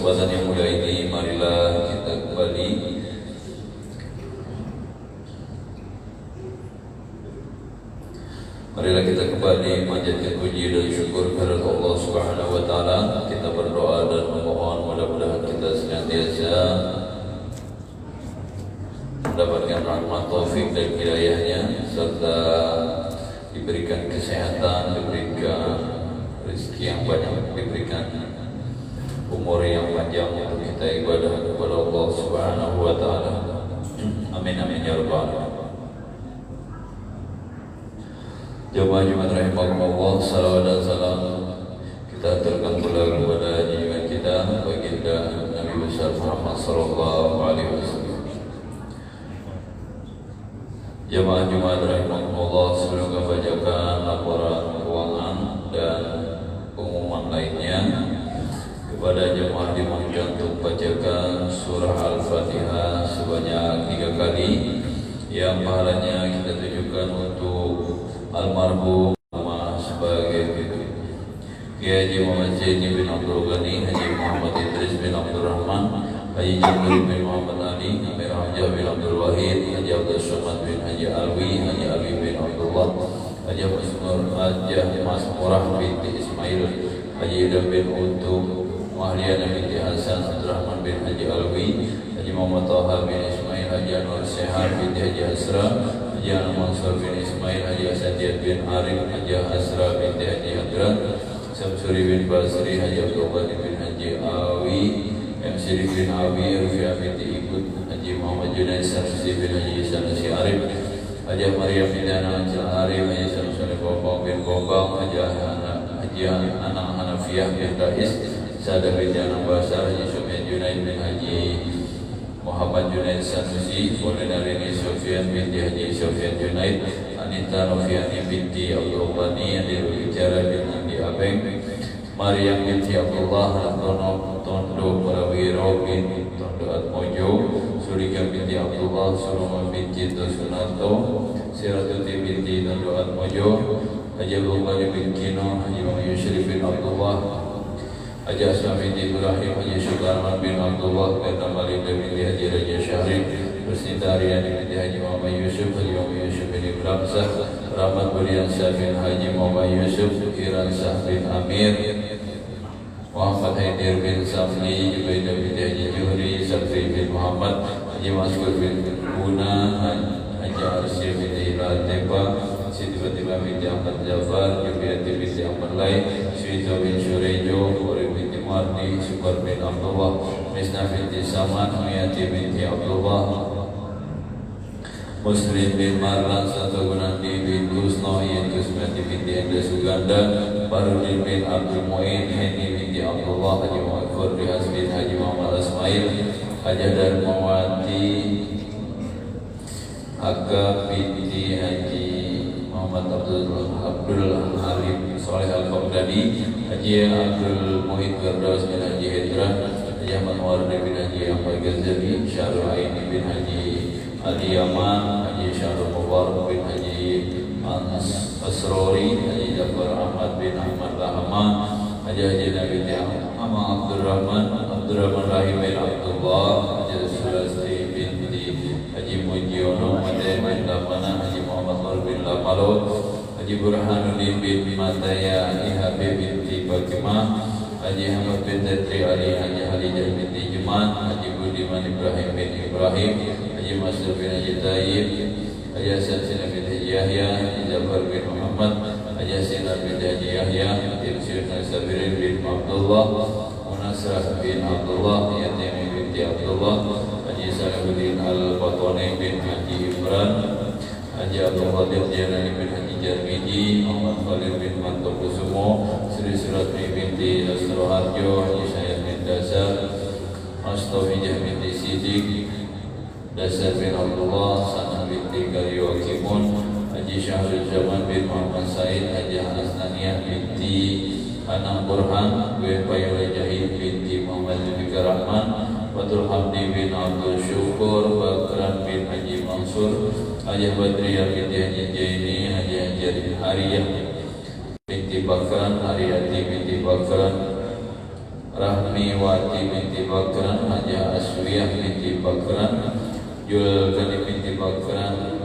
kesempatan yang mulia ini, marilah kita kembali memanjatkan puji dan syukur kepada Allah Subhanahu wa taala. Kita berdoa dan memohon mudah-mudahan kita senantiasa mendapatkan rahmat taufik dan hidayahnya, serta diberikan kesehatan, diberikan rezeki yang banyak, diberikan umur yang panjang untuk kita ibadah kepada Allah Subhanahu wa taala. Amin amin ya rabbal alamin. Jemaah Jumat rahimakumullah, salawat dan salam kita aturkan pula kepada junjungan kita baginda Nabi besar Muhammad sallallahu alaihi wasallam. Jemaah Jumat rahimakumullah, sebelum kami bacakan laporan keuangan dan pengumuman lainnya, kepada jemaah dimohonkan untuk bacakan surah Al-Fatihah sebanyak 3 kali, yang pahalanya kita tujukan untuk almarhum sebagai Kiai Haji Muhammad Zaini bin Abdul Ghani, Haji Muhammad Idris bin Abdul Rahman, Haji Jamil bin Muhammad Ali, Amir Hamzah bin Abdul Wahid, Haji Abdul Somad bin Haji Alwi, Haji Alwi bin Abdullah, Haji Masmurah binti Ismail, Haji Idam bin Untung, Mahliana binti Hasan, Abdurrahman bin Haji Alwi, Haji Muhammad Taha bin Ismail, Haji Anwar Sehar binti Haji Asra, Haji Anwar Mansur bin Ismail, Haji Asadiat bin Arif, Haji Asra binti Haji Hadrat, Samsuri bin Basri, Haji Abdul Ghani bin Haji Awi, M. Sirif bin Awi, Rufi'ah binti Ibud, Haji Muhammad Junaid Sarsi bin Haji Sanusi Arif, Haji Maryam bin Dana Haji Arif, Haji Sanusi Gombang bin Gombang, Haji Anak Hanafiyah bin Rais, Sadah bin Janang Basar, Haji Sufyan Junaid bin Haji Muhammad Junaid Sanusi, Fondarini Sufyan binti Haji Sufyan Junaid, Anita Noviani binti Abdul Ghani, Adi Rubicara bin Andi Abeng, Maryam binti Abdullah, Tondo Prawiro bin Tondo Atmojo, Surika binti Abdullah, Sulaiman binti Sunato, Siratuti binti Tondo Atmojo, Haji Abdul Ghani bin Kino, Haji Muhammad Yusri bin Abdullah, Haji Asma binti Ibrahim, Haji Syukarman bin Abdullah, Kata Malinda binti Haji Raja Syahri, Rusnita Aryani binti Haji Muhammad Yusuf, Haji Muhammad Yusuf bin Ibrahim, Rahmat Budiansyah bin Haji Muhammad Yusuf, Iransah bin Amir, Muhammad Haidir bin Samli, Jubaidah binti Haji Juhri, Sabri bin Muhammad, Haji Maskur bin Guna, Haji Arsy binti Latepa, Siti Fatimah binti Ahmad Jafar, Jubiati binti Ahmad Lai, Suito bin Syurejo, Uri binti Mardi, Syukur bin Abdullah, Misna binti Saman, Miyati binti Abdullah, Muslim bin Marlan, Santo Gunandi bin Kusno, Yentus binti Enda Suganda, Barudin bin Abdul Mu'in, Heni binti Abdullah, Haji Muhammad Furdihas bin Haji Muhammad Asmail, Haji Darmawati, Aga binti Haji Muhammad Abdul Halim Soleh Al-Baghdadi, Haji Abdul Muhid Gardaus bin Haji Hendra, Haji Ahmad Wardi bin Haji Ahmad Ghazali, Syahrul Aini bin Haji Ali Yaman, Haji Syahrul Mubarak bin Haji Asrori, Haji Jafar Ahmad bin Ahmad Lahama, Haji Nabi Ahmad Abdurrahman Rahim bin Abdullah, Haji Sulasti binti Haji Mujiono, Mate bin Lamana, Haji Muhammad Nur bin Lamalo, Haji Burhanuddin bin Mataya, IHB binti Bakimah, Haji Ahmad bin Tetri Ali, Haji Halijah binti Juman, Haji Budiman Ibrahim bin Ibrahim, Haji Masud bin Haji Tayyib, Haji Hasan Sinar bin Haji Yahya, Haji Jafar bin Muhammad, Haji Sinar bin Haji Yahya, Haji Sirna Sabirin bin Abdullah, Munasrah bin Abdullah, Yatimi binti Abdullah, Haji Salahuddin Al-Fatwani bin Haji Imran, Haji Abdul Qadir Jalani bin Haji Jarmiji, Muhammad Khalil bin Manto Kusumo, Sri Suratmi binti Astroharjo, Haji Syahid bin Dasar, Astafijah binti Sidik, Dasar bin Abdullah, Sanah binti Karyo Akimun, Haji Syahrul Zaman bin Muhammad Said, Haji Hasnaniyah binti Anam Burhan, Gue Payola Jahid binti Muhammad Zulfikar Rahman, Batul Hamdi bin Abdul Syukur, Bakran bin Haji Mansur, Haji Badriyah binti Haji Jaini, Haji Haji Hariyah binti Bakran, Hariyati binti Bakran, Rahmi Wati bin binti Bakran, Hajah Aswiyah binti Bakran, Julkani binti Bakran,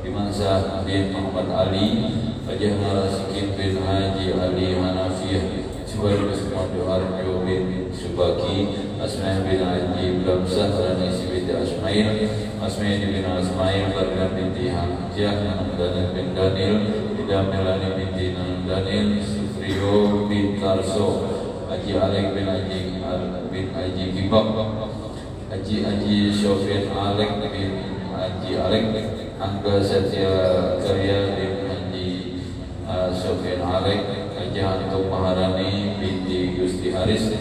Imansah bin Muhammad Ali, Hajah Narasikin bin Haji Ali Hanafiyah, Subari Usman Harjo bin Subaki, Asma'i bin Haji Blamsah, Ranisi binti Asma'i, Asma'i bin Asma'i, Barkan binti Hamzah, Daniel bin Daniel, Melani binti Daniel, Sufrio bin Tarso, Haji Alek bin Haji Kibak, Haji Sofyan Alek bin Haji Alek, Angga Satya Karya bin Haji Sofyan Alek, Haji Antum Maharani binti Gusti Haris,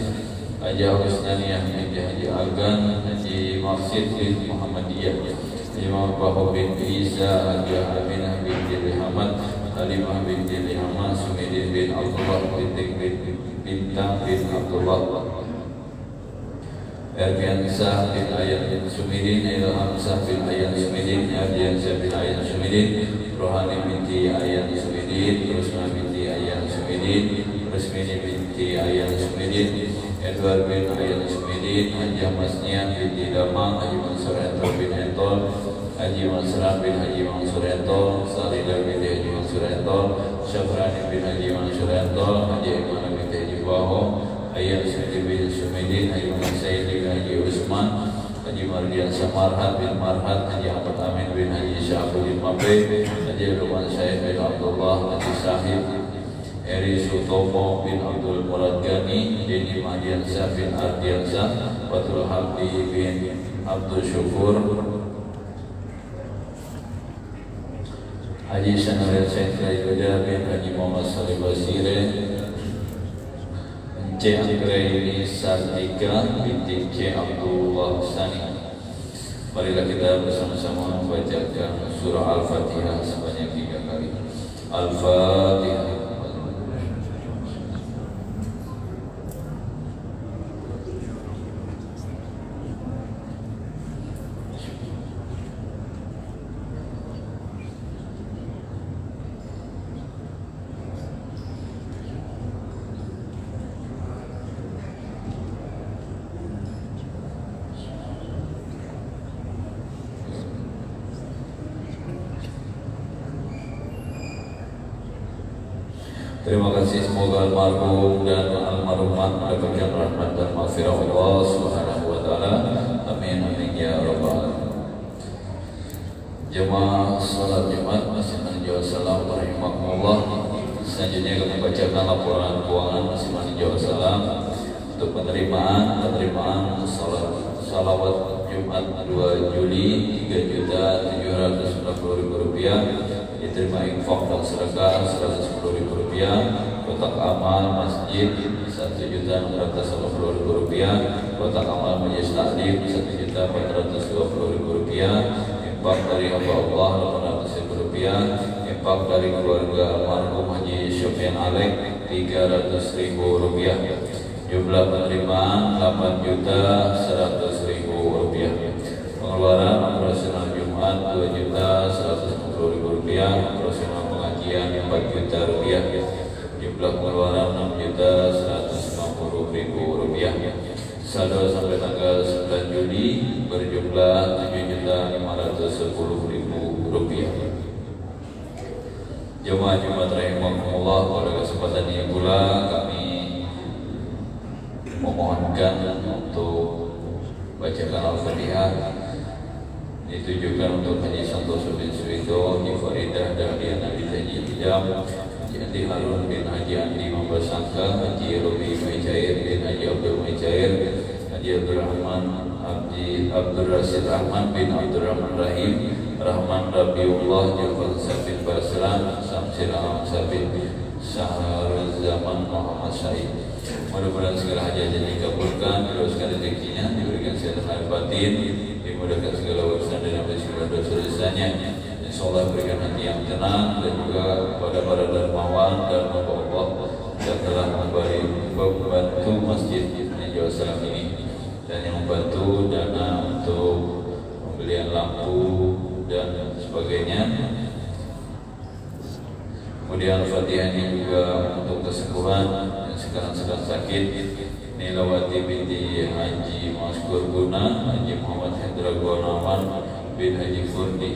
Haji Husnaniyah binti Haji Algan, Haji Maqsid bin Muhammadiyah, Haji Muhammad bin Isa, Haji Aminah binti Lihamat, Halimah binti Lihamah, Sumidin bin Abdullah binti Bintang bin Abdullah, Erbiansah bin Ayan bin Sumidin, Ilhamsah bin Ayan Sumidin, Erbiansah bin Ayan Sumidin, Rohani binti Ayan Sumidin, Rusma binti Ayan Sumidin, Rusmini binti Ayan Sumidin, Edward bin Ayan Sumidin, Haji Masniah binti Damang, Haji Mansur Entol bin Entol, Haji Mansur bin Haji Mansur Entol, Salidah binti Haji Mansur Entol, Syafrani bin Haji Mansur Entol, Haji Iman binti Haji Baho, Ayan Sumidin bin Sumidin, Haji Muhammad Sayyid bin Haji Usman, Haji Mardian Samarhat bin Marhat, Haji Ahmad Amin bin Haji Syahbudin Mabe, Haji Luman Syed bin Abdullah, Haji Sahib, Eri Sutomo bin Abdul Murad Gani, Deni Mahdiansah bin Ardiansah, Fatul Habdi bin Abdul Syukur, Haji Sanawir Said Kaiwada bin Haji Muhammad Salih Basire, C. Anggraini Sartika binti C. Abdullah Sani. Marilah kita bersama-sama membacakan surah Al-Fatihah sebanyak 3 kali. Al-Fatihah. Terima kasih, semoga almarhum dan almarhumah mendapatkan rahmat dan maghfirah Allah Subhanahu wa taala. Amin amin ya rabbal alamin. Jemaah salat Jumat masing-masing salam rahimakumullah. Selanjutnya kami bacakan laporan keuangan masing-masing salam untuk penerimaan salawat Jumat 2 Juli 3.790.000 rupiah, diterima infak dan sedekah 110.000 rupiah, kotak amal masjid 1.410.000 rupiah, kotak amal majelis taklim 1.420.000 rupiah, infak dari hamba Allah 800.000 rupiah, infak dari keluarga almarhum Haji Sofyan Alek 300.000 rupiah. Jumlah penerimaan 8.100.000 rupiah. Pengeluaran operasional Jumat 2.150.000 rupiah, operasional pengajian 4 juta rupiah. Jumlah pengeluaran 6.150.000 rupiah. Saldo sampai tanggal 9 Juli berjumlah 7.510.000 rupiah. Jemaah Jumat rahimakumullah, pada kesempatan ini pula kami memohonkan untuk bacakan Al-Fatihah ditujukan untuk Haji Santoso bin Suwito, Haji Faridah Dahliana bin Haji Hijam, Haji Harun bin Haji Andi Mambasangka, Haji Robi Maicair bin Haji Abdul Maicair, Haji Abdul Rasid Rahman bin Abdul Rahman Rahim, Rahman Rabiullah Julfan Sabin Basran, Samsin Al-Hamzah bin Syahrul Zaman Muhammad Syahid. Mudah-mudahan segala hajat yang dikabulkan, diluruskan rezekinya, diberikan kesehatan batin, dimudahkan segala urusan dan segala dosa-dosanya. Insyaallah berikan hati yang tenang, dan juga kepada para dermawan dan hamba Allah yang telah membantu masjid Najwa Salam ini, dan yang membantu dana untuk pembelian lampu dan sebagainya. Kemudian Al-Fatihah ini juga untuk kesembuhan yang sekarang sedang sakit, Nilawati binti Haji Maskur Guna, Haji Muhammad Hendra Gunawan bin Haji Furdi,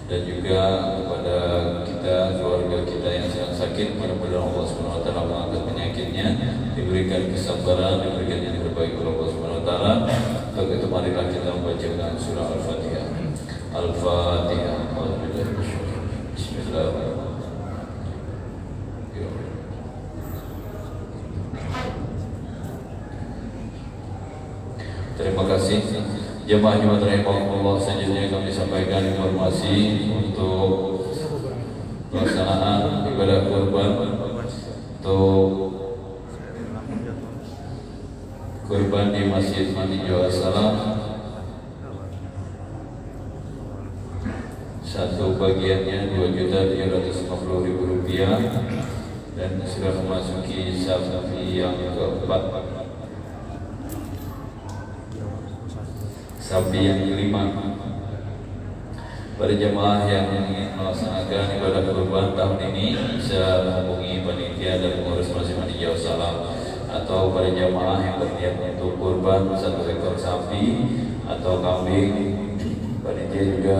dan juga kepada kita, keluarga kita yang sedang sakit, mudah-mudahan Allah Subhanahu wa taala mengangkat penyakitnya, diberikan kesabaran, diberikan yang terbaik oleh Allah Subhanahu wa taala. Untuk itu marilah kita membacakan surah Al-Fatihah. Al-Fatihah. Bismillahirrahmanirrahim. Terima kasih jemaah jemaat rahimahullah. Selanjutnya kami sampaikan informasi untuk pelaksanaan ibadah kurban. Untuk kurban di Masjid Mandijo Assalam, satu bagiannya Rp2.750.000 dan sudah memasuki sapi yang keempat, sapi yang kelima. Pada jemaah yang ingin melaksanakan ibadah kurban tahun ini bisa menghubungi panitia dan pengurus Masjid Mandijo Assalam, atau pada jemaah yang berniat untuk kurban 1 ekor sapi atau kambing, panitia juga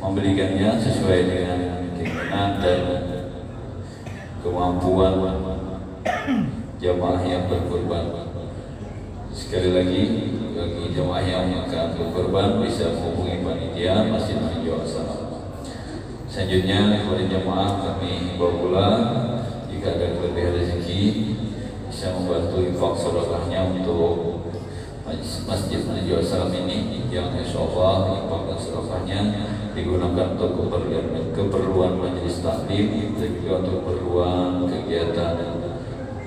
membelikannya sesuai dengan keinginan dan kemampuan jemaah yang berkurban. Sekali lagi, bagi jemaah yang akan berkurban bisa menghubungi panitia Masjid Mandijo Assalam. Selanjutnya kepada jemaah kami himbau pula, jika ada kelebihan rezeki bisa membantu infak sedekahnya untuk Masjid Mandijo Assalam ini, yang insyaallah infak dan sedekahnya digunakan untuk keperluan majelis taklim dan juga untuk keperluan kegiatan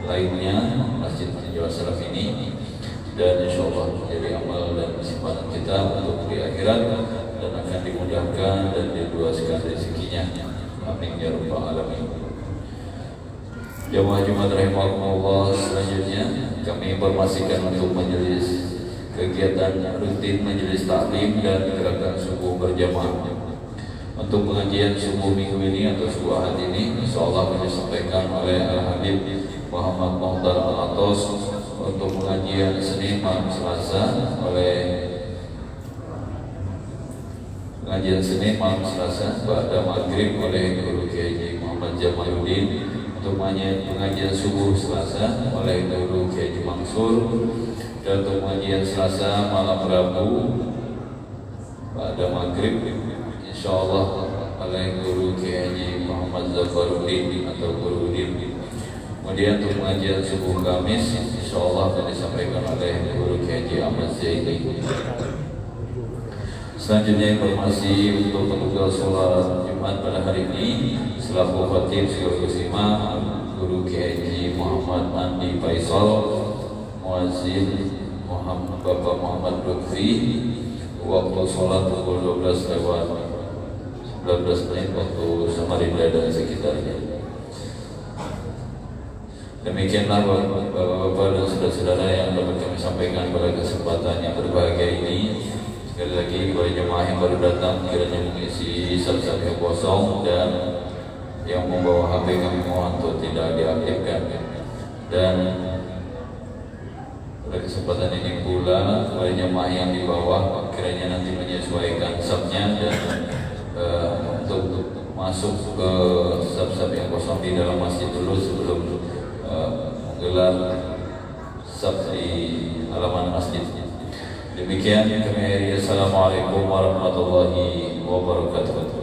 lainnya Masjid Mandijo Assalam ini, dan insyaallah menjadi amal dan simpanan kita untuk di akhirat dan akan dimudahkan dan diluaskan rezekinya. Amin ya rabbal alamin. Jemaah Jumat rahimahullah, selanjutnya kami informasikan untuk majelis kegiatan rutin majelis taklim dan gerakan subuh berjamaah. Untuk pengajian subuh minggu ini atau subuh ahad ini, insyaallah akan disampaikan oleh Al-Habib Muhammad Muhtar Al-Atos. Untuk pengajian Senin malam Selasa pada maghrib oleh Guru Kiai Muhammad Jamaluddin. Untuk pengajian subuh Selasa oleh Guru Kiai Mansur, dan untuk pengajian Selasa malam Rabu pada maghrib insyaallah oleh Guru Kiai Muhammad Zafaruddin atau Guru Udin. Kemudian untuk pengajian subuh Kamis insyaallah akan disampaikan oleh Guru Kiai Ahmad Zaini. Selanjutnya informasi untuk petugas sholat Jumat pada hari ini, selaku khatib sekaligus imam Guru Kiai Muhammad Andi Faisal, muazzin Bapak Muhammad Lutfi. Waktu sholat pukul 12 lewat 19 menit waktu Samarinda dan sekitarnya. Demikianlah Bapak-bapak dan saudara-saudara yang dapat kami sampaikan pada kesempatan yang berbahagia ini. Sekali lagi kepada jemaah yang baru datang, kiranya mengisi sab-sab yang kosong dan yang membawa HP kami mohon untuk tidak diaktifkan. Dan pada kesempatan ini pula kepada jemaah yang di bawah, kiranya nanti menyesuaikan sabnya dan untuk masuk ke sab-sab yang kosong di dalam masjid dulu sebelum menggelar sab di halaman masjid. Demikian kami akhiri. Assalamualaikum warahmatullahi wabarakatuh.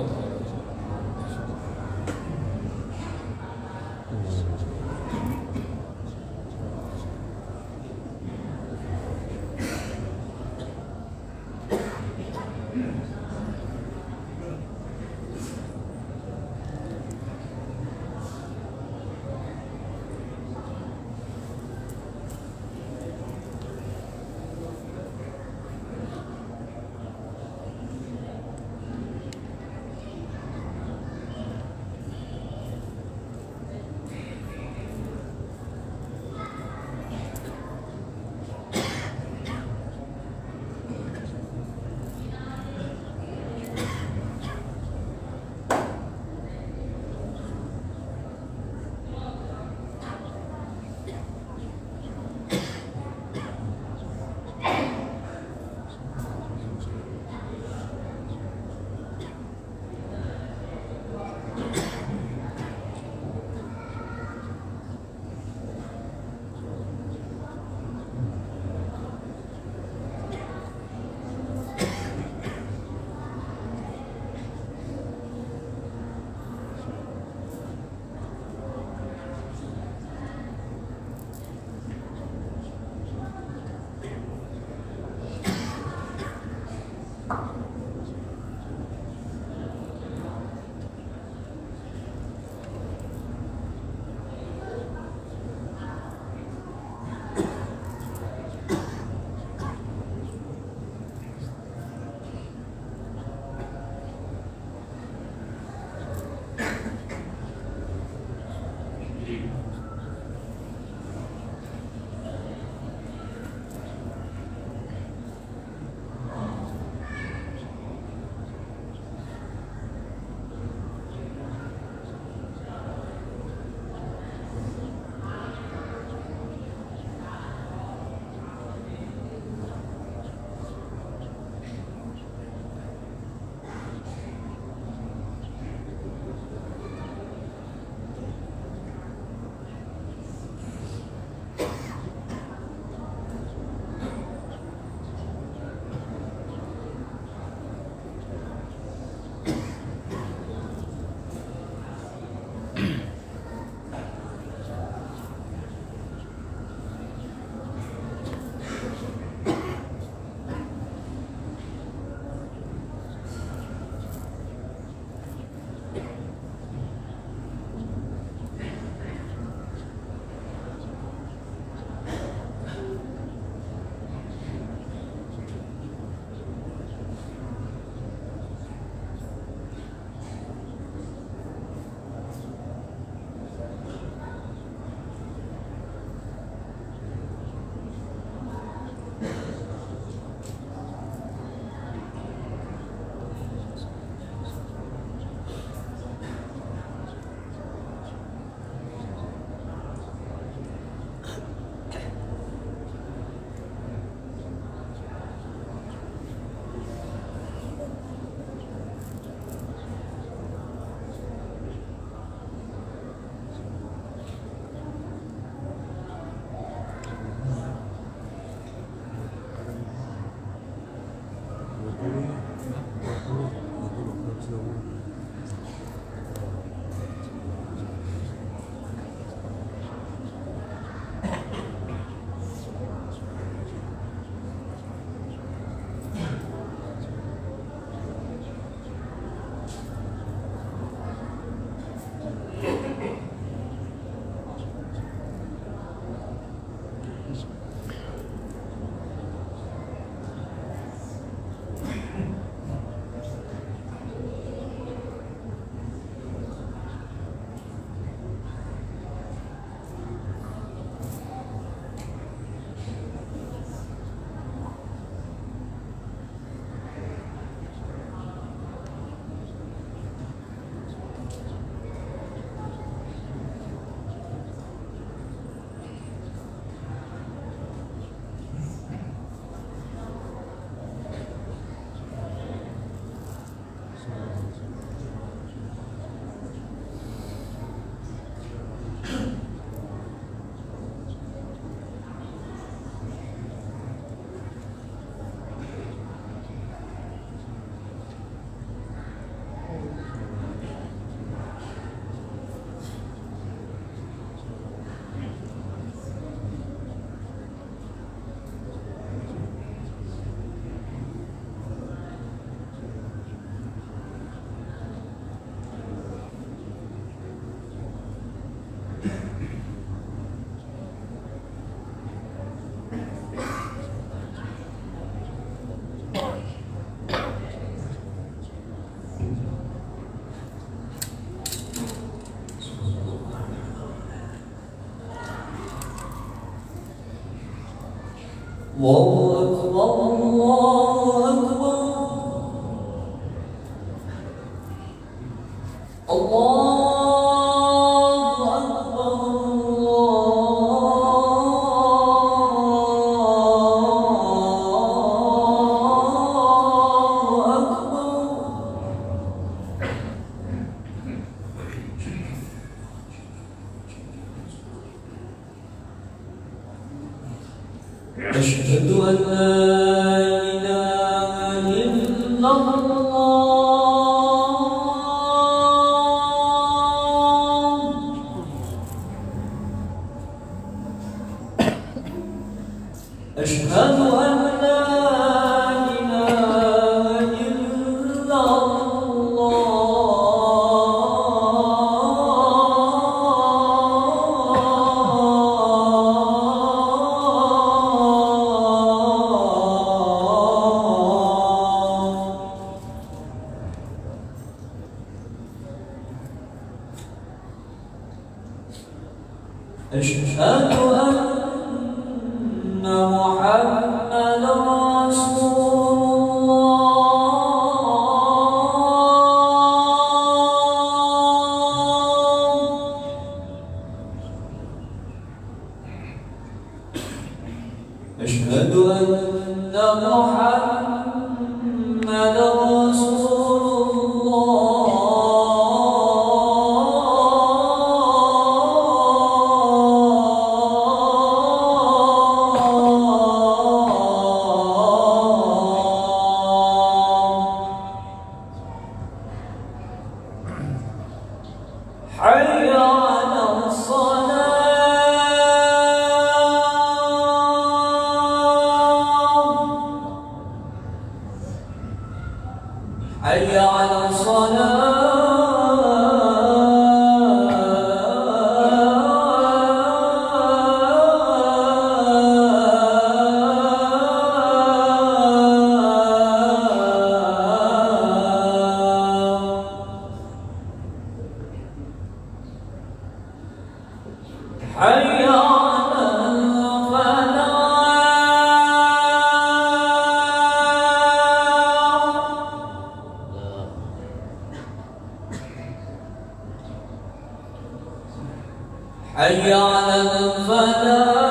أشهد أن لا إله إلا الله أشهد أن لا إله إلا أشهد أن محمدا رسول الله أشهد أن محمدا رسول حي على الصلاة حي على الصلاة حي على الفلاح حي على الفلاح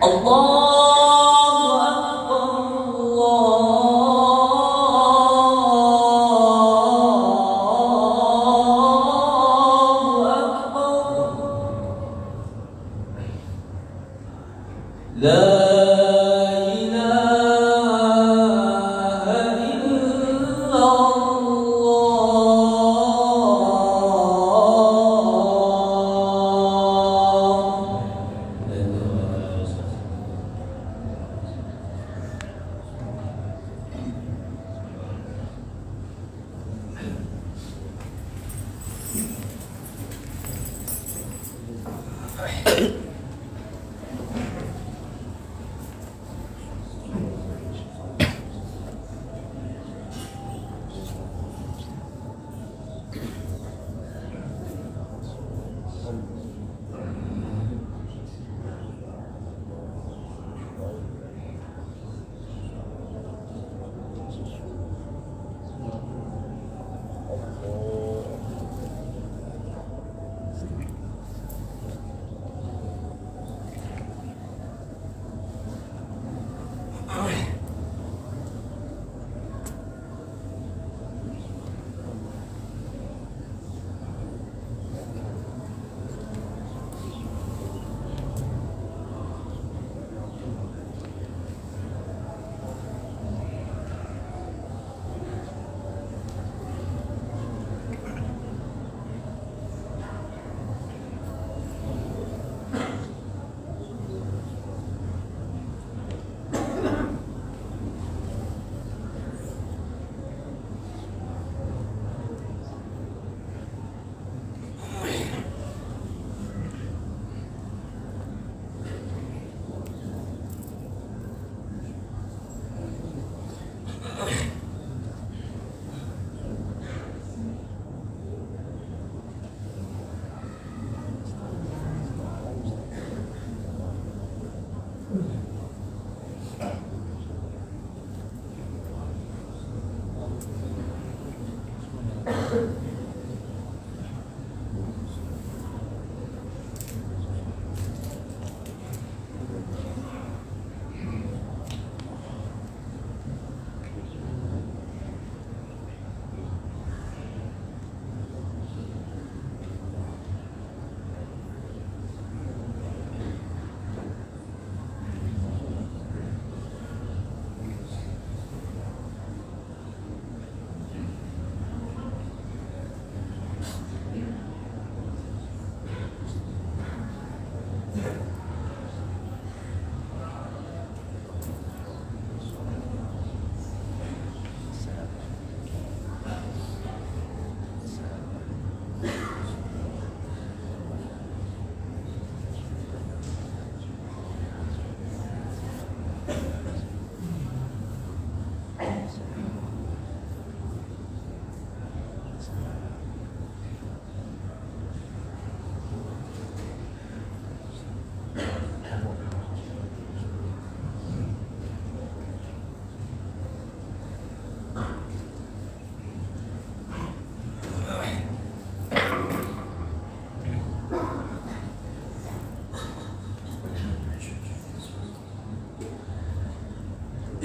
الله أكبر الله أكبر لا إله إلا الله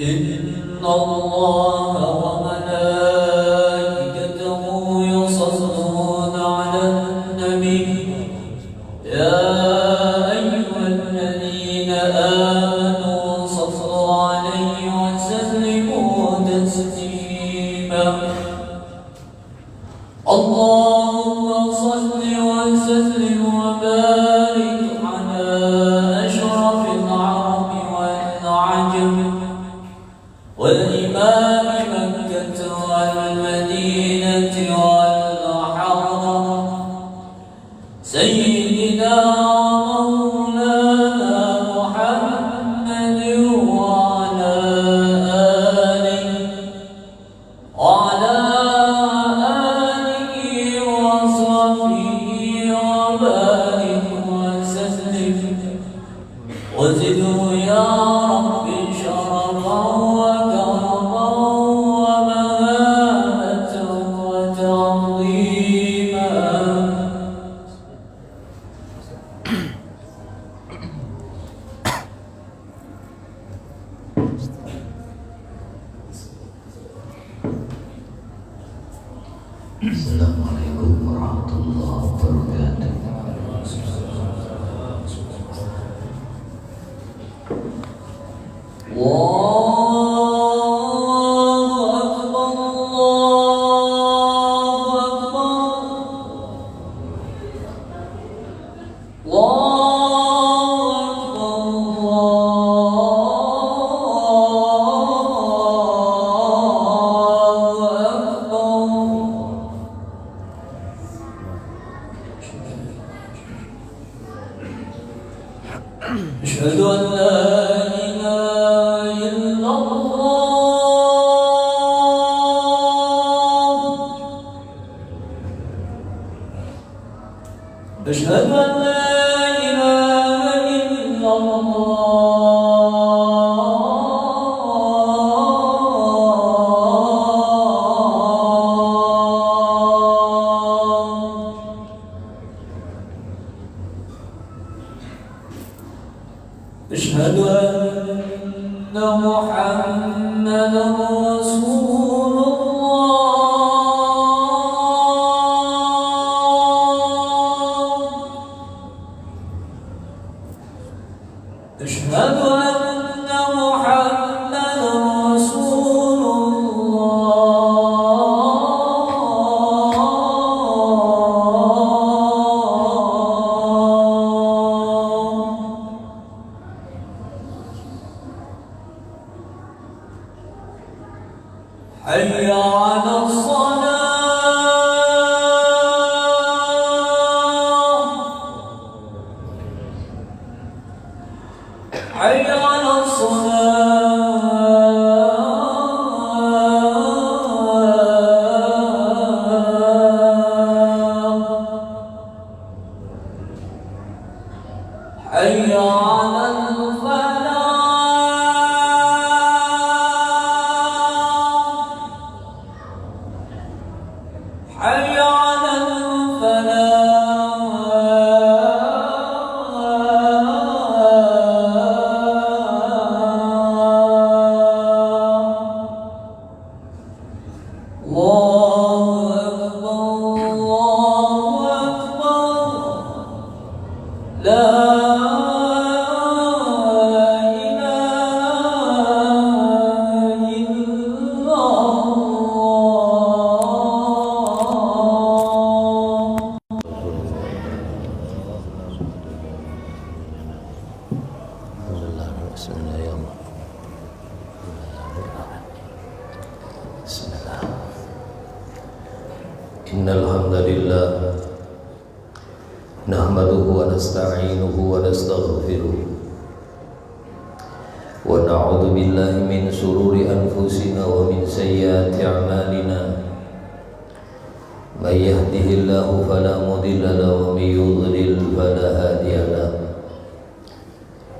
إن الله وملائكته يصلون على النبي يا أيها الذين آمنوا صلوا عليه وسلموا تسليما اللهم صل وسلم وبارك على أشرف العرب والعجم والإمام مكة والمدينة والحرم سيدنا مولانا محمد وعلى آله وصحبه وبارك وسلم وزده يا رب شرفا وكرما ومهابة وتعظيما Assalamualaikum warahmatullahi wabarakatuh. Allahu Akbar, Allahu Akbar, أشهد أن لا إله إلا الله أشهد أن لا إله إلا الله أشهد أن محمدا رسول الله أشهد أن محمدا رسول الله حي على الصلاة حي على الصلاة حي على الفلاح حي على الفلاح الله أكبر الله أكبر لا إله إلا الله Bismillah ya Allah. Bismillah. Innal hamdalillah nahmaduhu wa nasta'inuhu wa nastaghfiruh wa na'udzu billahi min shururi anfusina wa min sayyiati a'malina may yahdihillahu fala mudilla lahu wa may yudlil fala hadiya lahu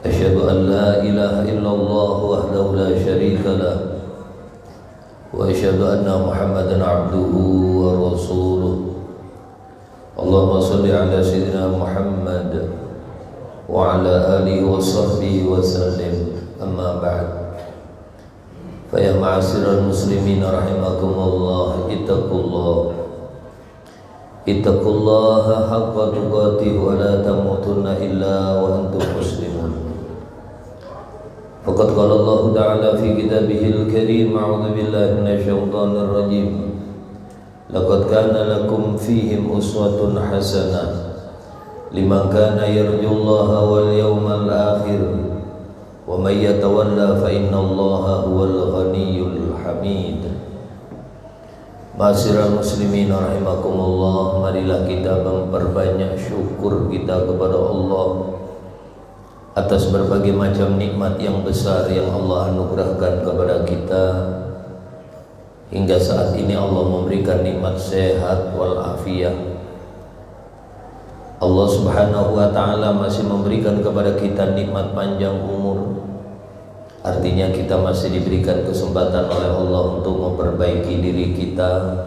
asyhadu an la ilaha illallah wahdahu la syarika lahu wa asyhadu anna Muhammadan abduhu wa rasuluh. Allahumma shalli ala sayyidina Muhammad wa ala alihi wa sahbihi wa sallim. Amma ba'd. ma'asyiral muslimin rahimakumullah, ittaqullaha haqqa tuqatih wa la tamutunna illa wa antum muslimun. Faqad qala Allah ta'ala fi kitabihil karim, a'udzu billahi minasy syaithanir rajim. Laqad kana lakum fihim uswatun hasanah liman kana yarjullaha wal yawmal akhir wa may yatawalla fa innallaha huwal ghaniyyul hamid. Ma'asyiral muslimin rahimakumullah, marilah kita memperbanyak syukur kita kepada Allah atas berbagai macam nikmat yang besar yang Allah anugerahkan kepada kita. Hingga saat ini Allah memberikan nikmat sehat walafiat. Allah subhanahu wa ta'ala masih memberikan kepada kita nikmat panjang umur. Artinya kita masih diberikan kesempatan oleh Allah untuk memperbaiki diri kita,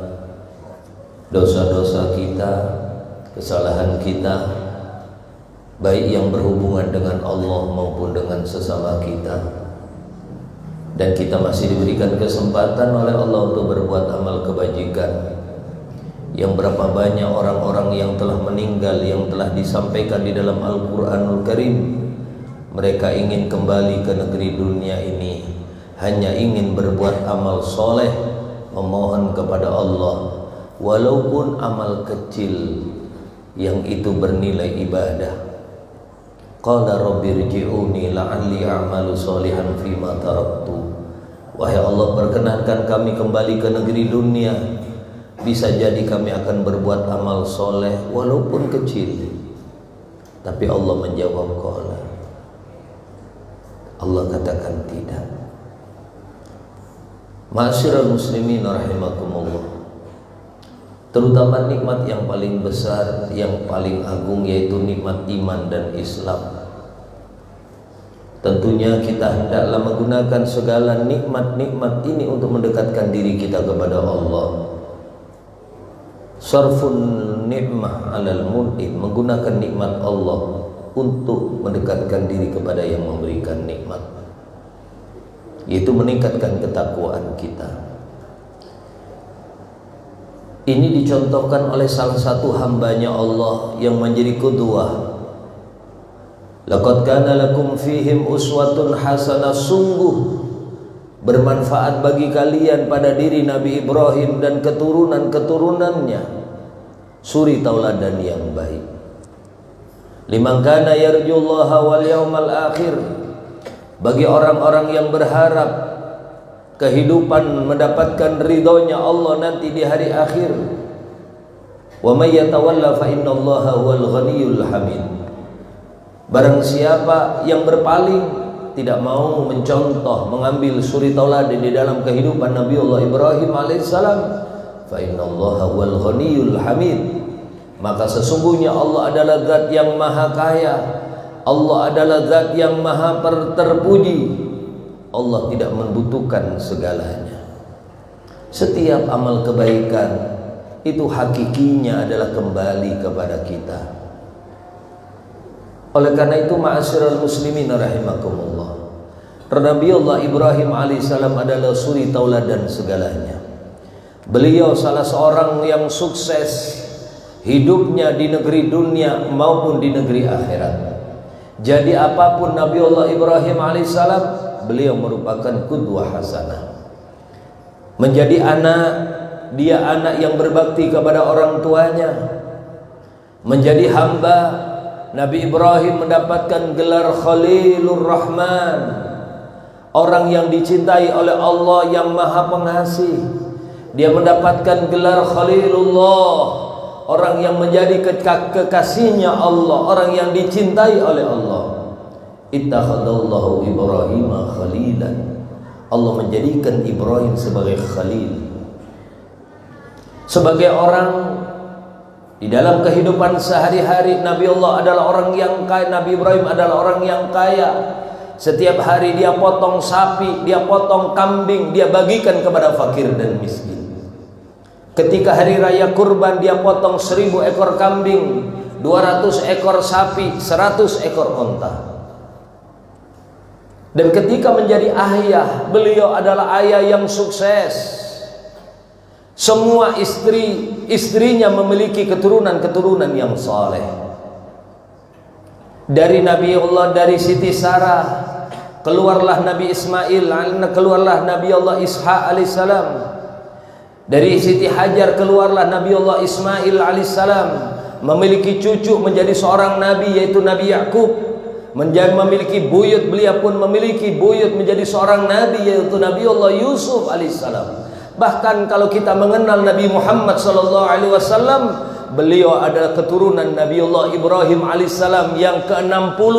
dosa-dosa kita, kesalahan kita, baik yang berhubungan dengan Allah maupun dengan sesama kita. Dan kita masih diberikan kesempatan oleh Allah untuk berbuat amal kebajikan. Yang berapa banyak orang-orang yang telah meninggal, yang telah disampaikan di dalam Al-Quranul Karim, mereka ingin kembali ke negeri dunia ini, hanya ingin berbuat amal soleh, memohon kepada Allah, walaupun amal kecil yang itu bernilai ibadah. Qala rabbirji'uni la'alli a'malu sholihan fima taraktu. Wahai Allah, perkenankan kami kembali ke negeri dunia, bisa jadi kami akan berbuat amal soleh walaupun kecil. Tapi Allah menjawab qala, Allah katakan tidak. Ma'asyiral muslimin rahimakumullah, terutama nikmat yang paling besar, yang paling agung, yaitu nikmat iman dan Islam. Tentunya kita hendaklah menggunakan segala nikmat-nikmat ini untuk mendekatkan diri kita kepada Allah. Sarfun ni'mah alal mun'im, menggunakan nikmat Allah untuk mendekatkan diri kepada yang memberikan nikmat, yaitu meningkatkan ketakwaan kita. Ini dicontohkan oleh salah satu hambanya Allah yang menjadi qudwah. Laqad kana lakum fihim uswatun hasanah, sungguh bermanfaat bagi kalian pada diri Nabi Ibrahim dan keturunan-keturunannya suri tauladan yang baik. Liman kana yarjullaha wal yawmal akhir, bagi orang-orang yang berharap kehidupan mendapatkan ridhonya Allah nanti di hari akhir. Wa may yatawalla fa innallaha huwal ghaniyyul hamid. Barang siapa yang berpaling, tidak mau mencontoh, mengambil suri tauladan di dalam kehidupan Nabiullah Ibrahim alaihissalam, fa innallaha huwal ghaniyyul hamid, maka sesungguhnya Allah adalah zat yang maha kaya, Allah adalah zat yang maha terpuji. Allah tidak membutuhkan segalanya. Setiap amal kebaikan itu hakikinya adalah kembali kepada kita. Oleh karena itu, ma'asyiral muslimin rahimakumullah, Nabiullah Ibrahim alaihissalam adalah suri tauladan segalanya. Beliau salah seorang yang sukses hidupnya di negeri dunia maupun di negeri akhirat. Jadi apapun Nabiullah Ibrahim alaihissalam, beliau merupakan qudwah hasanah. Menjadi anak, dia anak yang berbakti kepada orang tuanya. Menjadi hamba, Nabi Ibrahim mendapatkan gelar Khalilur Rahman, orang yang dicintai oleh Allah yang maha pengasih. Dia mendapatkan gelar Khalilullah, orang yang menjadi kekasihnya Allah, orang yang dicintai oleh Allah. Ittakhadallahu Ibrahim khalilan, Allah menjadikan Ibrahim sebagai khalil, sebagai orang di dalam kehidupan sehari-hari. Nabi Allah adalah orang yang kaya, Nabi Ibrahim adalah orang yang kaya. Setiap hari dia potong sapi, dia potong kambing, dia bagikan kepada fakir dan miskin. Ketika hari raya kurban, dia potong 1000 ekor kambing, 200 ekor sapi, 100 ekor onta. Dan ketika menjadi ayah, beliau adalah ayah yang sukses. Semua istrinya memiliki keturunan-keturunan yang saleh. Dari Nabi Allah, dari Siti Sarah keluarlah Nabi Ismail, keluarlah Nabi Allah Ishaq alaihissalam. Dari Siti Hajar keluarlah Nabi Allah Ismail alaihissalam, memiliki cucu menjadi seorang nabi, yaitu Nabi Yakub. Memiliki buyut, beliau pun memiliki buyut menjadi seorang nabi, yaitu Nabi Allah Yusuf alaihissalam. Bahkan kalau kita mengenal Nabi Muhammad sallallahu alaihi wasallam, beliau adalah keturunan Nabi Allah Ibrahim alaihissalam yang ke-60.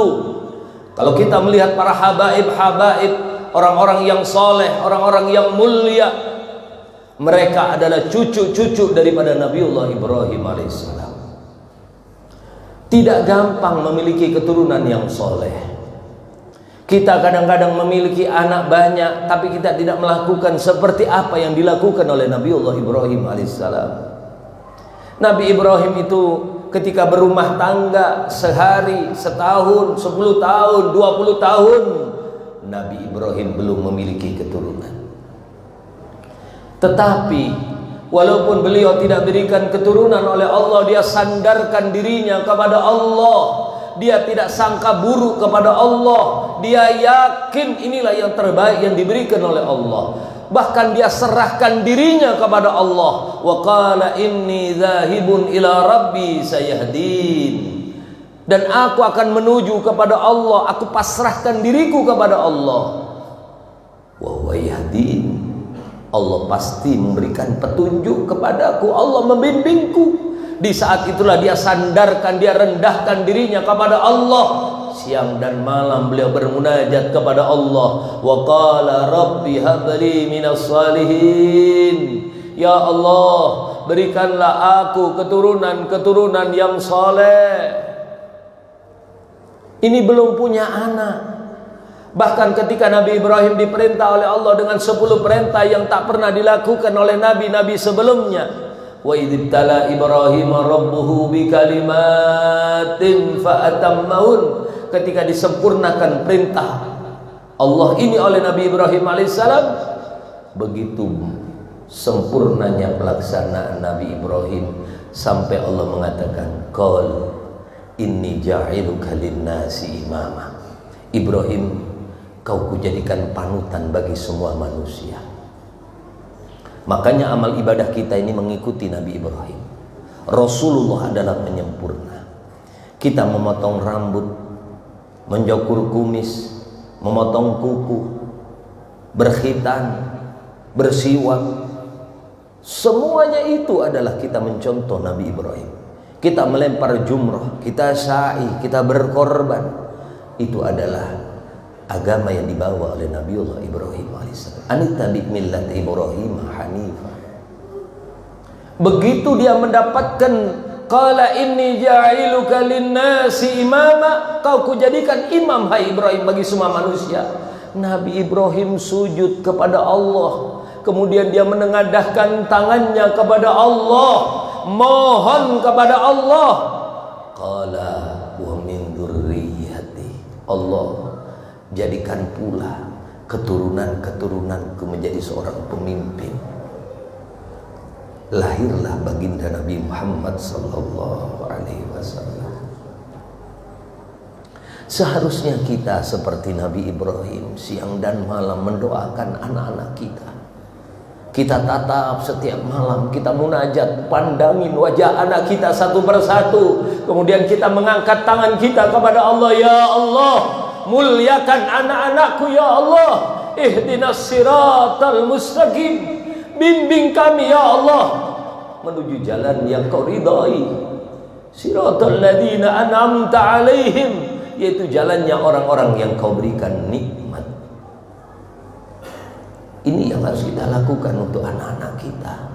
Kalau kita melihat para habaib-habaib, orang-orang yang soleh, orang-orang yang mulia, mereka adalah cucu-cucu daripada Nabi Allah Ibrahim alaihissalam. Tidak gampang memiliki keturunan yang soleh. Kita kadang-kadang memiliki anak banyak, tapi kita tidak melakukan seperti apa yang dilakukan oleh Nabi Allah Ibrahim alaihissalam. Nabi Ibrahim itu ketika berumah tangga sehari, setahun, 10 tahun, 20 tahun, Nabi Ibrahim belum memiliki keturunan. Tetapi walaupun beliau tidak berikan keturunan oleh Allah, dia sandarkan dirinya kepada Allah. Dia tidak sangka buruk kepada Allah. Dia yakin inilah yang terbaik yang diberikan oleh Allah. Bahkan dia serahkan dirinya kepada Allah. Wa qala inni dzahibun ila rabbi sayahdin. Dan aku akan menuju kepada Allah. Aku pasrahkan diriku kepada Allah. Wa huwa yahdin. Allah pasti memberikan petunjuk kepadaku. Allah membimbingku. Di saat itulah dia sandarkan, dia rendahkan dirinya kepada Allah. Siang dan malam beliau bermunajat kepada Allah. Wa qala rabbi habli minas salihin. Ya Allah, berikanlah aku keturunan-keturunan yang saleh. Ini belum punya anak. Bahkan ketika Nabi Ibrahim diperintah oleh Allah dengan 10 perintah yang tak pernah dilakukan oleh nabi-nabi sebelumnya. Wa idzibtala Ibrahim rabbuhu bikalimatin fa'atammahun. Ketika disempurnakan perintah Allah ini oleh Nabi Ibrahim alaihissalam, begitu sempurnanya pelaksanaan Nabi Ibrahim sampai Allah mengatakan, qul inni ja'iluka linnasi imama. Ibrahim, kau kujadikan panutan bagi semua manusia. Makanya amal ibadah kita ini mengikuti Nabi Ibrahim. Rasulullah adalah penyempurna. Kita memotong rambut, mencukur kumis, memotong kuku, berkhitan, bersiwak, semuanya itu adalah kita mencontoh Nabi Ibrahim. Kita melempar jumrah, kita sa'i, kita berkorban. Itu adalah agama yang dibawa oleh Nabiullah Ibrahim alaihissalam. Anittabi millat Ibrahim hanifah. Begitu dia mendapatkan qala inni ja'iluka linnasi imama, kau kujadikan imam hai Ibrahim bagi semua manusia. Nabi Ibrahim sujud kepada Allah, kemudian dia menengadahkan tangannya kepada Allah, mohon kepada Allah. Qala wa min dzurriyyati, Allah, jadikan pula keturunan-keturunanku menjadi seorang pemimpin. Lahirlah baginda Nabi Muhammad sallallahu alaihi wasallam. Seharusnya kita seperti Nabi Ibrahim, siang dan malam mendoakan anak-anak kita. Kita tatap setiap malam, kita munajat, pandangin wajah anak kita satu persatu. Kemudian kita mengangkat tangan kita kepada Allah. Ya Allah, muliakan anak-anakku ya Allah. Ihdinas siratal mustaqim. Bimbing kami ya Allah menuju jalan yang kau ridai. Siratal ladzina an'amta alaihim, yaitu jalannya orang-orang yang kau berikan nikmat. Ini yang harus kita lakukan untuk anak-anak kita.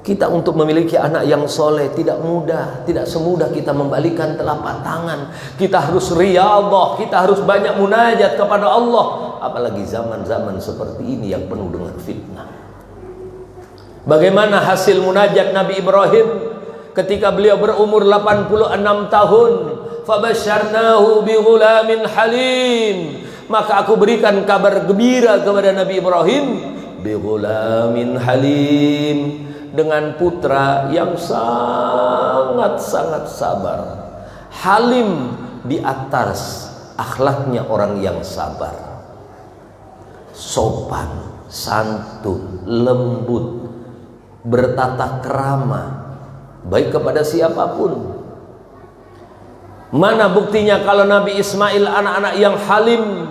Kita untuk memiliki anak yang soleh tidak mudah, tidak semudah kita membalikan telapak tangan. Kita harus riyadhah, kita harus banyak munajat kepada Allah. Apalagi zaman-zaman seperti ini yang penuh dengan fitnah. Bagaimana hasil munajat Nabi Ibrahim ketika beliau berumur 86 tahun? Fabasyarnahu bighulamin halim. Maka aku berikan kabar gembira kepada Nabi Ibrahim, bi ghulamin halim, dengan putra yang sangat-sangat sabar. Halim di atas akhlaknya orang yang sabar, sopan, santun, lembut, bertata krama, baik kepada siapapun. Mana buktinya kalau Nabi Ismail anak-anak yang halim?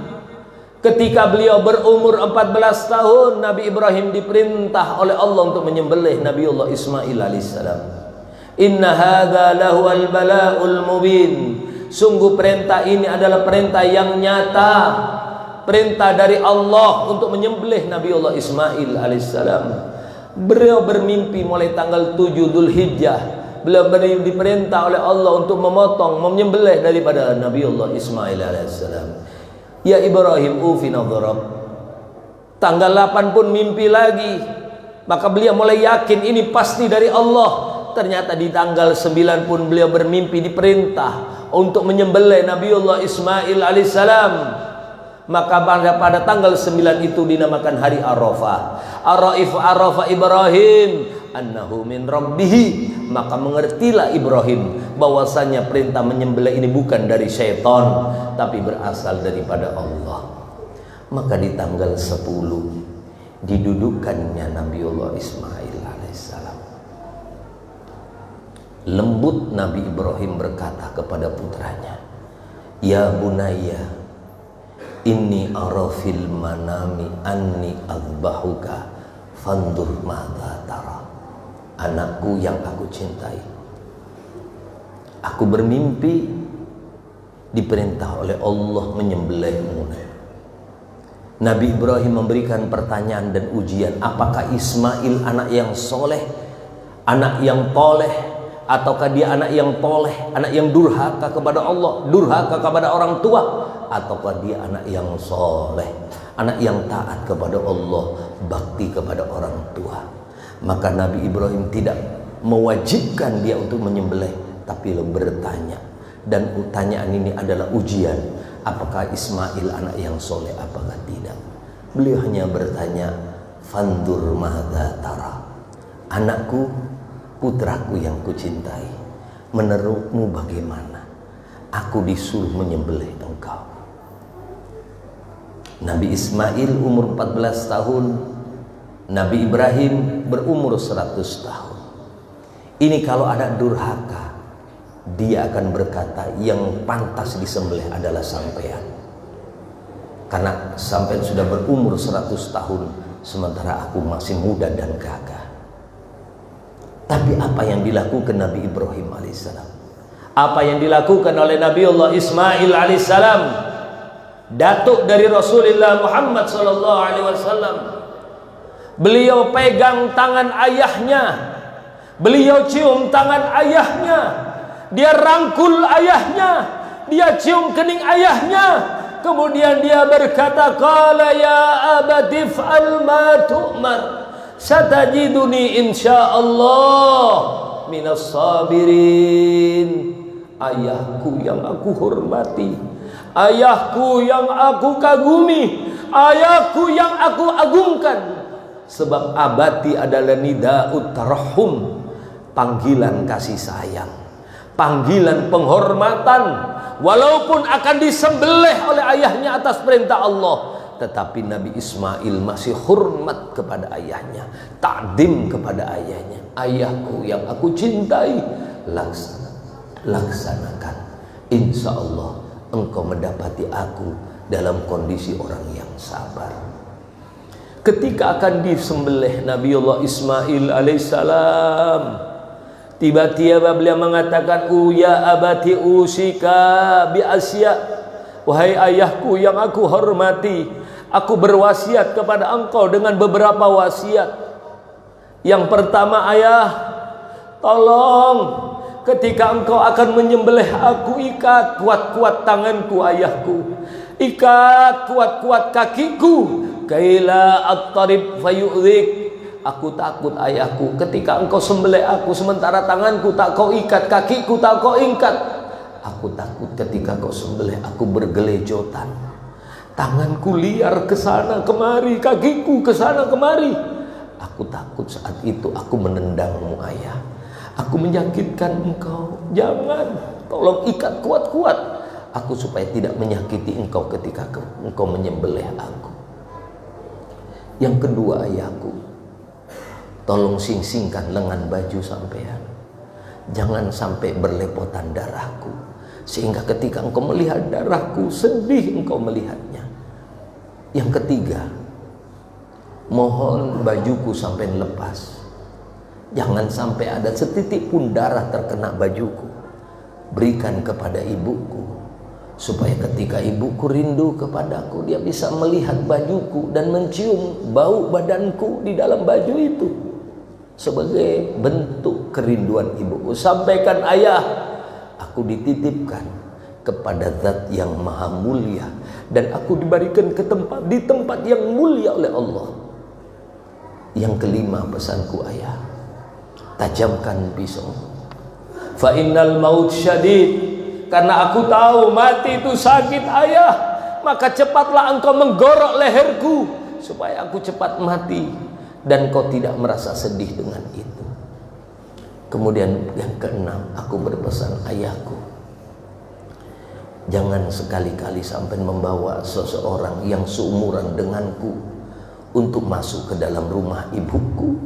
Ketika beliau berumur 14 tahun, Nabi Ibrahim diperintah oleh Allah untuk menyembelih Nabiullah Ismail alaihissalam. Inna hadza lahuwal bala'ul mubin. Sungguh perintah ini adalah perintah yang nyata, perintah dari Allah untuk menyembelih Nabiullah Ismail alaihissalam. Beliau bermimpi mulai tanggal 7 Dzulhijjah. Beliau diperintah oleh Allah untuk memotong, menyembelih daripada Nabiullah Ismail alaihissalam. Ya Ibrahim ufi nadharab. Tanggal 8 pun mimpi lagi. Maka beliau mulai yakin ini pasti dari Allah. Ternyata di tanggal 9 pun beliau bermimpi diperintah untuk menyembelih Nabiullah Ismail alaihissalam. Maka pada tanggal 9 itu dinamakan hari Arafah. Arafa Ibrahim annahu min rabbih. Maka mengertilah Ibrahim bahwasanya perintah menyembelih ini bukan dari syaitan, tapi berasal daripada Allah. Maka di tanggal 10 didudukkannya Nabiullah Ismail alaihissalam. Lembut Nabi Ibrahim berkata kepada putranya, ya bunayya, inni ara fil manami anni azbahuka fandur madza tara. Anakku yang aku cintai, aku bermimpi diperintah oleh Allah menyembelihmu. Nabi Ibrahim memberikan pertanyaan dan ujian, apakah Ismail anak yang soleh, anak yang toleh, ataukah dia anak yang toleh, anak yang durhaka kepada Allah, durhaka kepada orang tua, ataukah dia anak yang soleh, anak yang taat kepada Allah, bakti kepada orang tua. Maka Nabi Ibrahim tidak mewajibkan dia untuk menyembelih, tapi bertanya. Dan pertanyaan ini adalah ujian, apakah Ismail anak yang soleh apakah tidak. Beliau hanya bertanya, fandur madza tara, anakku, putraku yang kucintai, menurutmu bagaimana? Aku disuruh menyembelih engkau. Nabi Ismail umur 14 tahun, Nabi Ibrahim berumur 100 tahun. Ini kalau ada durhaka, dia akan berkata yang pantas disembelih adalah sampean. Karena sampean sudah berumur 100 tahun, sementara aku masih muda dan gagah. Tapi apa yang dilakukan Nabi Ibrahim alaihissalam? Apa yang dilakukan oleh Nabiullah Ismail alaihissalam? Datuk dari Rasulullah Muhammad sallallahu alaihi wasallam. Beliau pegang tangan ayahnya, beliau cium tangan ayahnya, dia rangkul ayahnya, dia cium kening ayahnya, kemudian dia berkata, qala ya abati fa'al ma tu'mar, satajiduni insyaallah minas sabirin. Ayahku yang aku hormati, ayahku yang aku kagumi, ayahku yang aku agungkan. Sebab abati adalah nida'ut tarahum, panggilan kasih sayang, panggilan penghormatan. Walaupun akan disembelih oleh ayahnya atas perintah Allah, tetapi Nabi Ismail masih hormat kepada ayahnya, takdim kepada ayahnya. Ayahku yang aku cintai, laksanakan, insya Allah engkau mendapati aku dalam kondisi orang yang sabar. Ketika akan disembelih Nabiullah Ismail alaihissalam, tiba-tiba beliau mengatakan, ya abati usika bi asya, wahai ayahku yang aku hormati, aku berwasiat kepada engkau dengan beberapa wasiat. Yang pertama, ayah, tolong ketika engkau akan menyembelih aku, ikat kuat-kuat tanganku ayahku, ikat kuat-kuat kakiku, kaila aqtarib fayu'dhik. Aku takut ayahku, ketika engkau sembelih aku sementara tanganku tak kau ikat, kakiku tak kau ikat, aku takut ketika kau sembelih aku bergelejotan, tanganku liar ke sana kemari, kakiku ke sana kemari. Aku takut saat itu aku menendangmu ayah, aku menyakitkan engkau. Jangan, tolong ikat kuat-kuat aku supaya tidak menyakiti engkau ketika engkau menyembelih aku. Yang kedua, ayahku, tolong sing-singkan lengan baju sampean, jangan sampai berlepotan darahku, sehingga ketika engkau melihat darahku sedih engkau melihatnya. Yang ketiga, mohon bajuku sampai lepas, jangan sampai ada setitik pun darah terkena bajuku. Berikan kepada ibuku, supaya ketika ibuku rindu kepadaku, dia bisa melihat bajuku dan mencium bau badanku di dalam baju itu sebagai bentuk kerinduan ibuku. Sampaikan, ayah, aku dititipkan kepada Zat yang maha mulia, dan aku diberikan di tempat yang mulia oleh Allah. Yang kelima, pesanku ayah, tajamkan pisau. Fa innal maut syadid, karena aku tahu mati itu sakit ayah, maka cepatlah engkau menggorok leherku supaya aku cepat mati dan kau tidak merasa sedih dengan itu. Kemudian yang keenam, aku berpesan, ayahku, jangan sekali-kali sampai membawa seseorang yang seumuran denganku untuk masuk ke dalam rumah ibuku,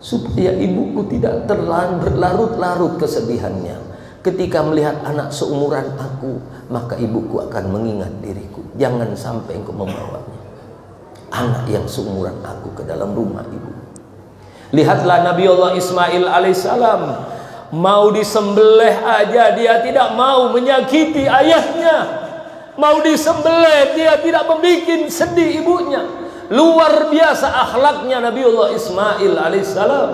supaya ibuku tidak berlarut-larut kesedihannya. Ketika melihat anak seumuran aku, maka ibuku akan mengingat diriku. Jangan sampai engkau membawanya, anak yang seumuran aku, ke dalam rumah ibu. Lihatlah Nabi Allah Ismail alaihissalam, mau disembelih aja dia tidak mau menyakiti ayahnya. Mau disembelih dia tidak membuat sedih ibunya. Luar biasa akhlaknya Nabiullah Ismail alaihissalam.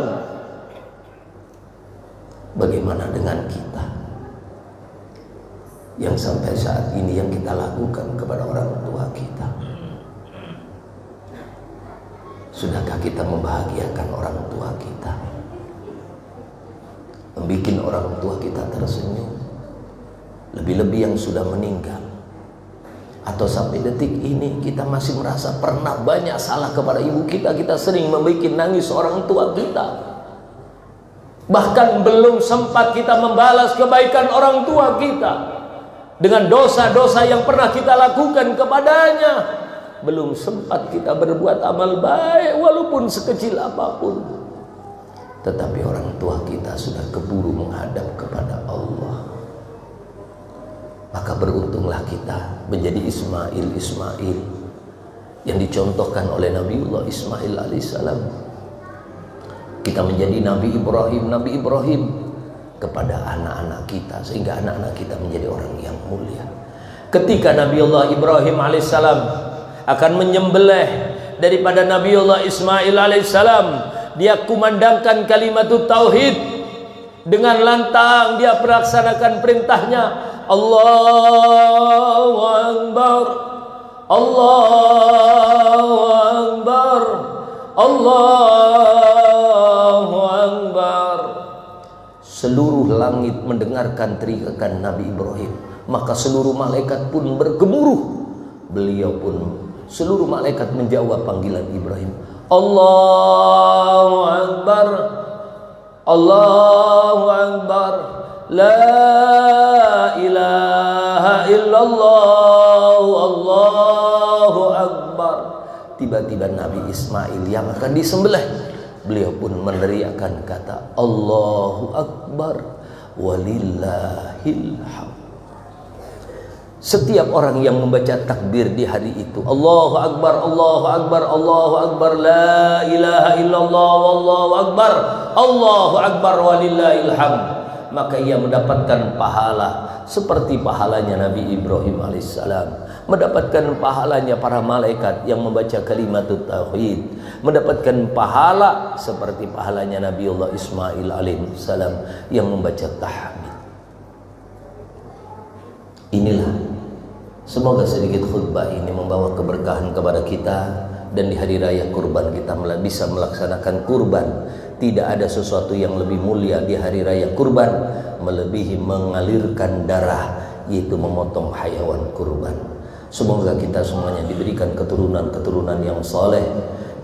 Bagaimana dengan kita yang sampai saat ini yang kita lakukan kepada orang tua kita? Sudahkah kita membahagiakan orang tua kita, membuat orang tua kita tersenyum? Lebih-lebih yang sudah meninggal, atau sampai detik ini kita masih merasa pernah banyak salah kepada ibu kita. Kita sering membuat nangis orang tua kita. Bahkan belum sempat kita membalas kebaikan orang tua kita dengan dosa-dosa yang pernah kita lakukan kepadanya. Belum sempat kita berbuat amal baik walaupun sekecil apapun, tetapi orang tua kita sudah keburu menghadap kepada Allah. Maka beruntunglah kita menjadi Ismail yang dicontohkan oleh Nabiullah Ismail alaihissalam. Kita menjadi Nabi Ibrahim kepada anak-anak kita, sehingga anak-anak kita menjadi orang yang mulia. Ketika Nabiullah Ibrahim alaihissalam akan menyembelih daripada Nabiullah Ismail alaihissalam, dia kumandangkan kalimatut tauhid dengan lantang. Dia melaksanakan perintahnya, Allahu Akbar, Allahu Akbar, Allahu Akbar. Seluruh langit mendengarkan teriakan Nabi Ibrahim, maka seluruh malaikat pun bergemuruh. Beliau pun, seluruh malaikat menjawab panggilan Ibrahim, Allahu Akbar, Allahu Akbar, La ilaha illallah, Allahu Akbar. Tiba-tiba Nabi Ismail yang akan disembelih, beliau pun meneriakkan kata Allahu Akbar walillahil hamd. Setiap orang yang membaca takbir di hari itu, Allahu Akbar, Allahu Akbar, Allahu Akbar, La ilaha illallah, Wallahu Akbar, Allahu Akbar walillahil hamd, maka ia mendapatkan pahala seperti pahalanya Nabi Ibrahim alaihissalam, mendapatkan pahalanya para malaikat yang membaca kalimatut tauhid, mendapatkan pahala seperti pahalanya Nabiullah Ismail alaihissalam yang membaca tahmid. Inilah, semoga sedikit khutbah ini membawa keberkahan kepada kita, dan di hari raya kurban kita bisa melaksanakan kurban. Tidak ada sesuatu yang lebih mulia di hari raya kurban melebihi mengalirkan darah, yaitu memotong hayawan kurban. Semoga kita semuanya diberikan keturunan-keturunan yang saleh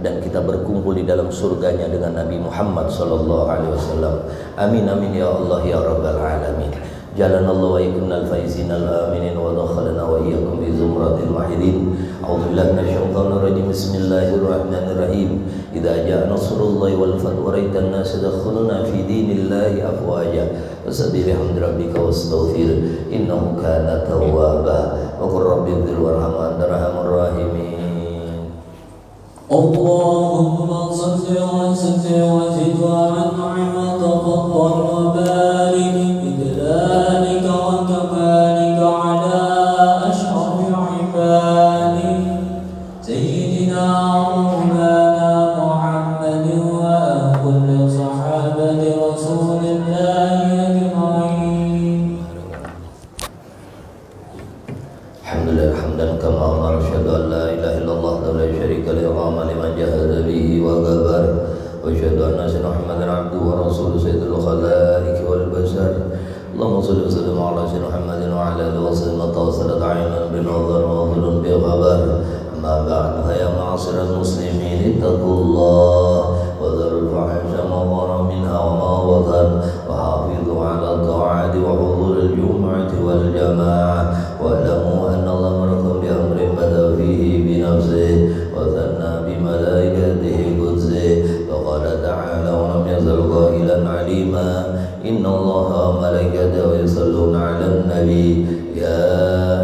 dan kita berkumpul di dalam surganya dengan Nabi Muhammad sallallahu alaihi wasallam. Amin amin ya Allah ya rabbal alamin. Jalan Allah wa ikunal faizin al-aminin wa dakhalana wa iyyakum bi zumratil wahidin. A'udzu billahi minasyaitonir rajim. Bismillahirrahmanirrahim. Idza jaa nasrullahi wal fath wa ra'aitan nas yadkhuluna fi dinillahi afwaja. Fasabbih bihamdi rabbika wastaghfir innahu kana tawwaba. Wa qur rabbighfir warham wa anta arhamur rahimin. Allahumma salli wa sallim wa zid wa an'im wa tafaddal wa barik بجلالك وكمالك على أشرف عبادك سيدنا ومولانا محمد وكل صحابة رسول الله أجمعين. الحمد لله حمدا كما أمر. أشهد أن لا إله إلا الله وحده لا شريك له لمن جاهد به وكفر وأشهد أن سيدنا محمدا عبده ورسوله سيد الخلائق والبشر. اللهم صل وسلم على سيدنا محمد وعلى آله وصحبه وسلم عينا بنظر وظل بخبر. أما بعد فيا معاشر المسلمين اتقوا الله وذروا الفحش ما ظهر منها وما بطن وحافظوا على الطاعات وحضور الجمعة والجماعة واعلموا أن الله أمركم بأمر بدأ فيه بنفسه وثنى بملائكته قدسه فقال تعالى ولم يزل قائلا عليما إن الله وملائكته يصلون على النبي يا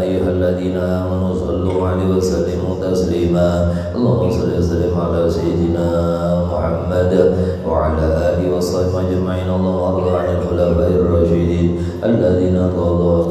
أيها الذين آمنوا صلوا عليه وسلموا تسليما. اللهم صل وسلم على سيدنا محمد وعلى آله وصحبه أجمعين. اللهم ارض عن الخلفاء الراشدين الذين قضوا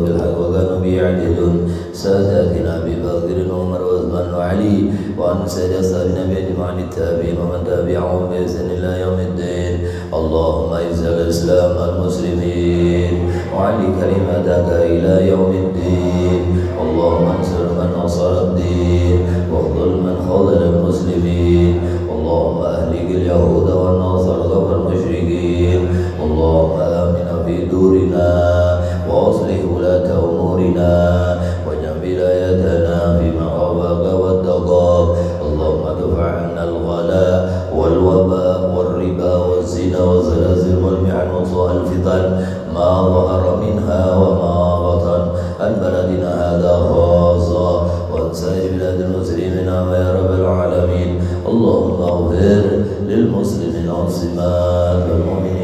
بالحق وكانوا به يعدلون ساداتنا أبي بكر وعمر وعثمان وعلي وعن سائر أصحابنا بأجمعين التابعين ومن تبعهم بإحسان إلى يوم الدين. اللهم اعز الإسلام والمسلمين وعلي كلمتك إلى يوم الدين. اللهم انصر من نصر الدين واخذل من خذل المسلمين. اللهم أهلك اليهود والنصارى والمشركين. اللهم آمنا في دورنا وأصلح ولاة أمورنا واجعل ولايتنا فيما خافك واتقاك. اللهم ادفع عنا الغلاء والوباء والربا والزنا والزلازل والمحن وسوء الفتن ما ظهر منها وما بطن عن بلدنا هذا خاصة وعن سائر بلاد المسلمين يا رب العالمين. اللهم اغفر للمسلمين والمسلمات والمؤمنين